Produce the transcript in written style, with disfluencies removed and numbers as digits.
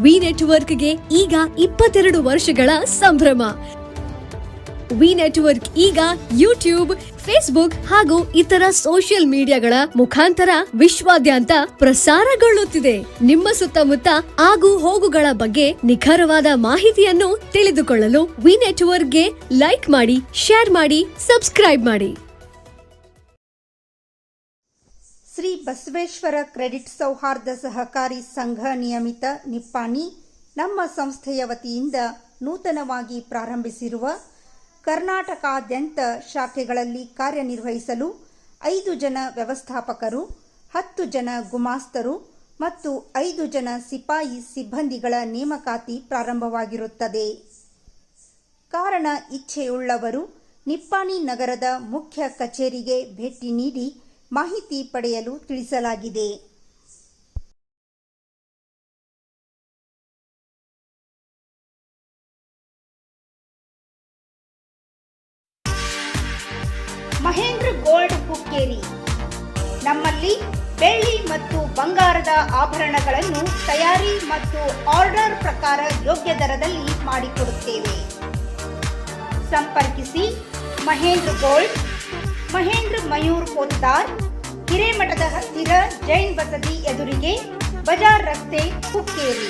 V ನೆಟ್ವರ್ಕ್ಗೆ ಈಗ 22 ವರ್ಷಗಳ ಸಂಭ್ರಮ. ವಿ ನೆಟ್ವರ್ಕ್ ಈಗ ಯೂಟ್ಯೂಬ್, ಫೇಸ್ಬುಕ್ ಹಾಗೂ ಇತರ ಸೋಷಿಯಲ್ ಮೀಡಿಯಾಗಳ ಮುಖಾಂತರ ವಿಶ್ವಾದ್ಯಂತ ಪ್ರಸಾರಗೊಳ್ಳುತ್ತಿದೆ. ನಿಮ್ಮ ಸುತ್ತಮುತ್ತ ಆಗು ಹೋಗುಗಳ ಬಗ್ಗೆ ನಿಖರವಾದ ಮಾಹಿತಿಯನ್ನು ತಿಳಿದುಕೊಳ್ಳಲು ವಿ ನೆಟ್ವರ್ಕ್ಗೆ ಲೈಕ್ ಮಾಡಿ, ಶೇರ್ ಮಾಡಿ, ಸಬ್ಸ್ಕ್ರೈಬ್ ಮಾಡಿ. ಶ್ರೀ ಬಸವೇಶ್ವರ ಕ್ರೆಡಿಟ್ ಸೌಹಾರ್ದ ಸಹಕಾರಿ ಸಂಘ ನಿಯಮಿತ ನಿಪ್ಪಾಣಿ ನಮ್ಮ ಸಂಸ್ಥೆಯ ವತಿಯಿಂದ ನೂತನವಾಗಿ ಪ್ರಾರಂಭಿಸಿರುವ ಕರ್ನಾಟಕಾದ್ಯಂತ ಶಾಖೆಗಳಲ್ಲಿ ಕಾರ್ಯನಿರ್ವಹಿಸಲು 5 ಜನ ವ್ಯವಸ್ಥಾಪಕರು, 10 ಜನ ಗುಮಾಸ್ತರು ಮತ್ತು 5 ಜನ ಸಿಪಾಯಿ ಸಿಬ್ಬಂದಿಗಳ ನೇಮಕಾತಿ ಪ್ರಾರಂಭವಾಗಿರುತ್ತದೆ. ಕಾರಣ ಇಚ್ಛೆಯುಳ್ಳವರು ನಿಪ್ಪಾಣಿ ನಗರದ ಮುಖ್ಯ ಕಚೇರಿಗೆ ಭೇಟಿ ನೀಡಿ ಮಾಹಿತಿ ಪಡೆಯಲು ತಿಳಿಸಲಾಗಿದೆ. ಮಹೇಂದ್ರ ಗೋಲ್ಡ್ ಹುಕ್ಕೇರಿ. ನಮ್ಮಲ್ಲಿ ಬೆಳ್ಳಿ ಮತ್ತು ಬಂಗಾರದ ಆಭರಣಗಳನ್ನು ತಯಾರಿ ಮತ್ತು ಆರ್ಡರ್ ಪ್ರಕಾರ ಯೋಗ್ಯ ದರದಲ್ಲಿ ಮಾಡಿಕೊಡುತ್ತೇವೆ. ಸಂಪರ್ಕಿಸಿ ಮಹೇಂದ್ರ ಗೋಲ್ಡ್, ಮಹೇಂದ್ರ ಮಯೂರ್ ಪೋತ್ತಾರ್, ಹಿರೇಮಠದ ಹತ್ತಿರ ಜೈನ್ ಬಸದಿ ಎದುರಿಗೆ, ಬಜಾರ್ ರಸ್ತೆ, ಹುಕ್ಕೇರಿ.